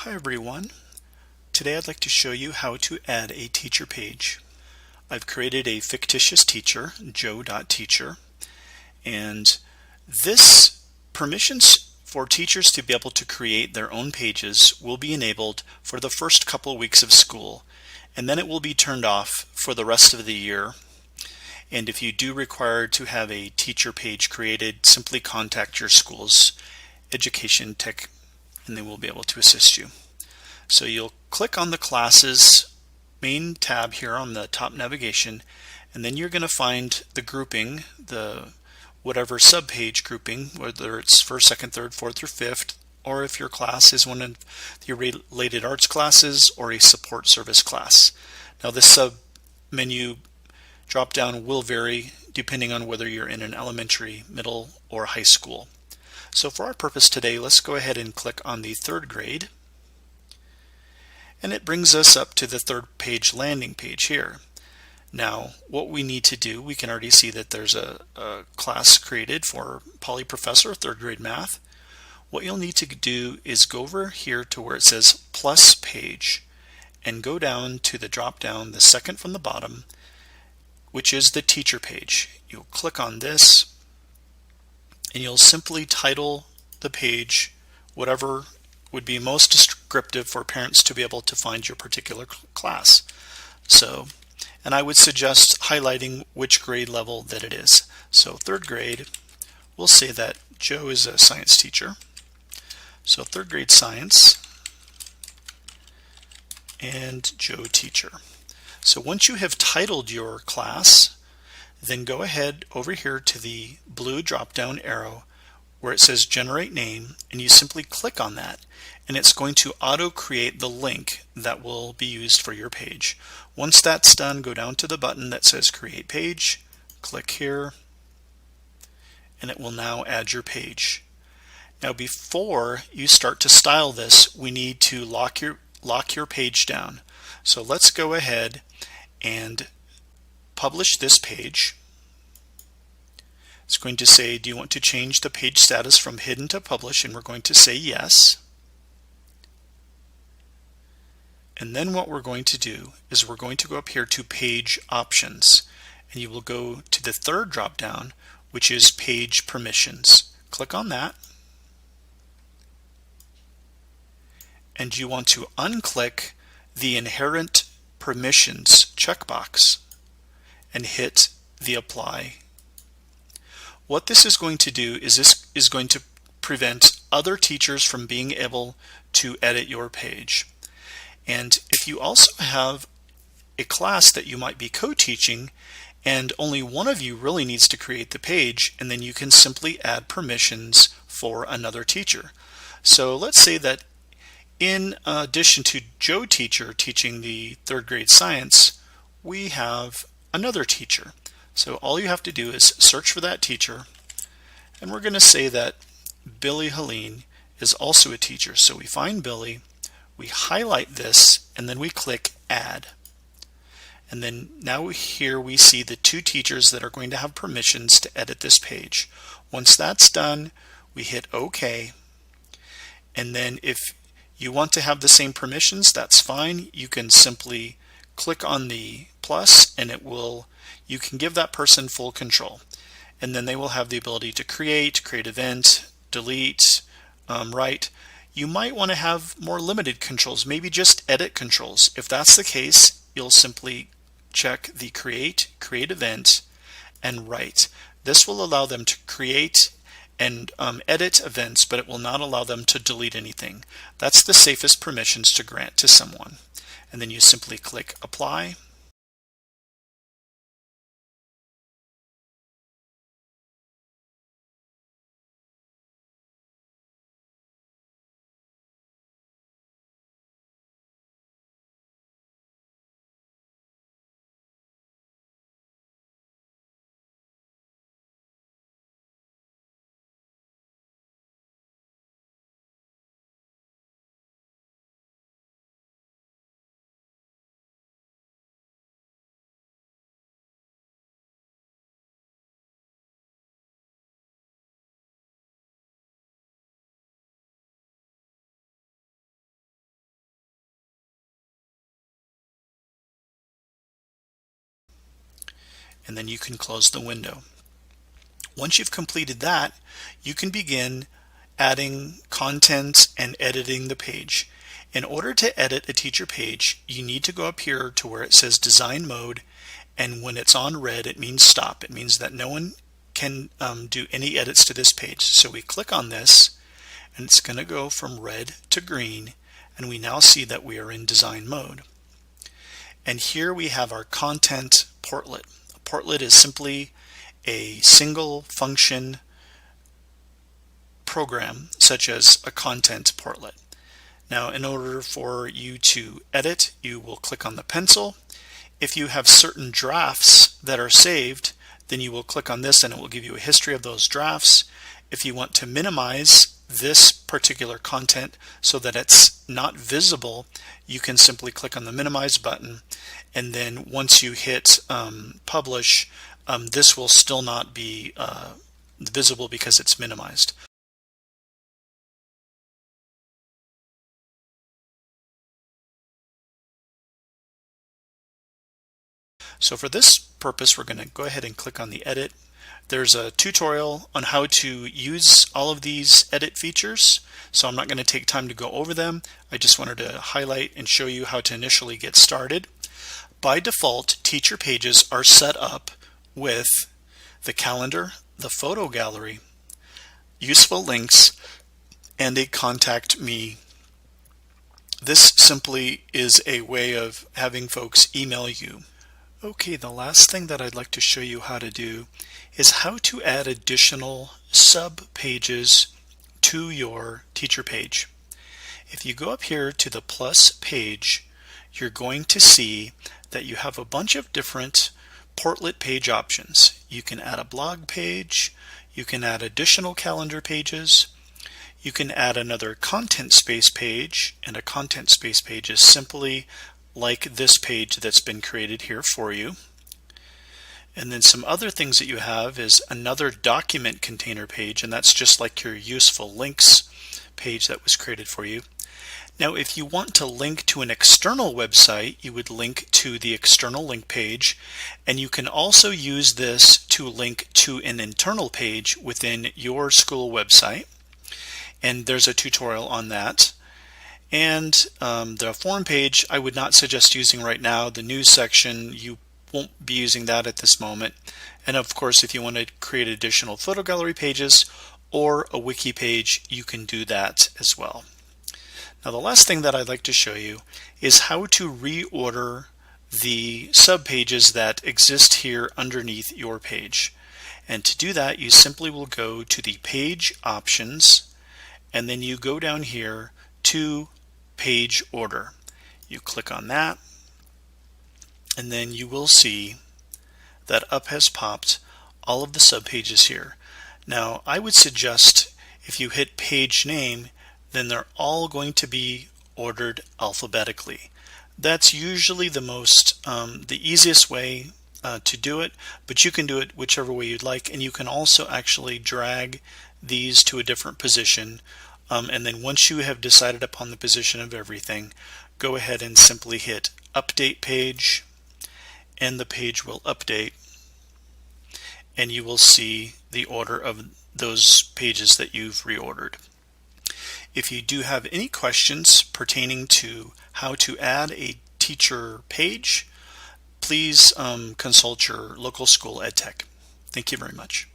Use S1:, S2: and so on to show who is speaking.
S1: Hi everyone. Today I'd like to show you how to add a teacher page. I've created a fictitious teacher, joe.teacher, and this permissions for teachers to be able to create their own pages will be enabled for the first couple weeks of school, and then it will be turned off for the rest of the year. And if you do require to have a teacher page created, simply contact your school's education tech and they will be able to assist you. So you'll click on the classes main tab here on the top navigation, and then you're going to find the grouping, the whatever subpage grouping, whether it's first, second, third, fourth, or fifth, or if your class is one of the related arts classes or a support service class. Now this sub menu drop down will vary depending on whether you're in an elementary, middle, or high school. So for our purpose today, let's go ahead and click on the third grade. And it brings us up to the third page landing page here. Now what we need to do, we can already see that there's a class created for Poly Professor, third grade math. What you'll need to do is go over here to where it says plus page and go down to the drop down, the second from the bottom, which is the teacher page. You'll click on this and you'll simply title the page whatever would be most descriptive for parents to be able to find your particular class. And I would suggest highlighting which grade level that it is. So third grade, we'll say that Joe is a science teacher. So third grade science and Joe teacher. So once you have titled your class, then go ahead over here to the blue drop down arrow where it says generate name, and you simply click on that and it's going to auto create the link that will be used for your page. Once that's done, go down to the button that says create page, click here, and it will now add your page. Now before you start to style this, we need to lock your page down. So let's go ahead and publish this page. It's going to say, do you want to change the page status from hidden to publish? And we're going to say yes. And then what we're going to do is we're going to go up here to page options, and you will go to the third drop down, which is page permissions. Click on that. And you want to unclick the inherent permissions checkbox and hit the apply. What this is going to do is this is going to prevent other teachers from being able to edit your page. And if you also have a class that you might be co-teaching and only one of you really needs to create the page, and then you can simply add permissions for another teacher. So let's say that in addition to Joe teacher teaching the third grade science, we have another teacher. So all you have to do is search for that teacher, and we're going to say that Billy Helene is also a teacher. So we find Billy, we highlight this, and then we click add. And then now here we see the two teachers that are going to have permissions to edit this page. Once that's done, we hit OK. And then if you want to have the same permissions, that's fine. You can simply click on the plus and you can give that person full control. And then they will have the ability to create event, delete, write. You might want to have more limited controls, maybe just edit controls. If that's the case, you'll simply check the create event, and write. This will allow them to create and edit events, but it will not allow them to delete anything. That's the safest permissions to grant to someone. And then you simply click apply. and then you can close the window. Once you've completed that, you can begin adding content and editing the page. In order to edit a teacher page, you need to go up here to where it says design mode, and when it's on red, it means stop. It means that no one can do any edits to this page. So we click on this, and it's going to go from red to green, and we now see that we are in design mode. And here we have our content portlet. A portlet is simply a single function program, such as a content portlet. Now, in order for you to edit, you will click on the pencil. If you have certain drafts that are saved, then you will click on this and it will give you a history of those drafts. If you want to minimize this particular content so that it's not visible, you can simply click on the minimize button, and then once you hit publish, this will still not be visible because it's minimized. So for this purpose, we're going to go ahead and click on the edit. There's a tutorial on how to use all of these edit features, so I'm not going to take time to go over them. I just wanted to highlight and show you how to initially get started. By default, teacher pages are set up with the calendar, the photo gallery, useful links, and a contact me. This simply is a way of having folks email you. Okay, the last thing that I'd like to show you how to do is how to add additional sub pages to your teacher page. If you go up here to the plus page, you're going to see that you have a bunch of different portlet page options. You can add a blog page, you can add additional calendar pages, you can add another content space page, and a content space page is simply like this page that's been created here for you. And then some other things that you have is another document container page, and that's just like your useful links page that was created for you. Now, if you want to link to an external website, you would link to the external link page, and you can also use this to link to an internal page within your school website, and there's a tutorial on that. And the form page I would not suggest using right now. The news section, you won't be using that at this moment. And of course, if you want to create additional photo gallery pages or a wiki page, you can do that as well. Now, the last thing that I'd like to show you is how to reorder the sub pages that exist here underneath your page. And to do that, you simply will go to the page options, and then you go down here to page order. You click on that, and then you will see that up has popped all of the subpages here. Now, I would suggest if you hit page name, then they're all going to be ordered alphabetically. That's usually the easiest way to do it, but you can do it whichever way you'd like, and you can also actually drag these to a different position. And then once you have decided upon the position of everything, go ahead and simply hit update page, and the page will update, and you will see the order of those pages that you've reordered. If you do have any questions pertaining to how to add a teacher page, please consult your local school ed tech. Thank you very much.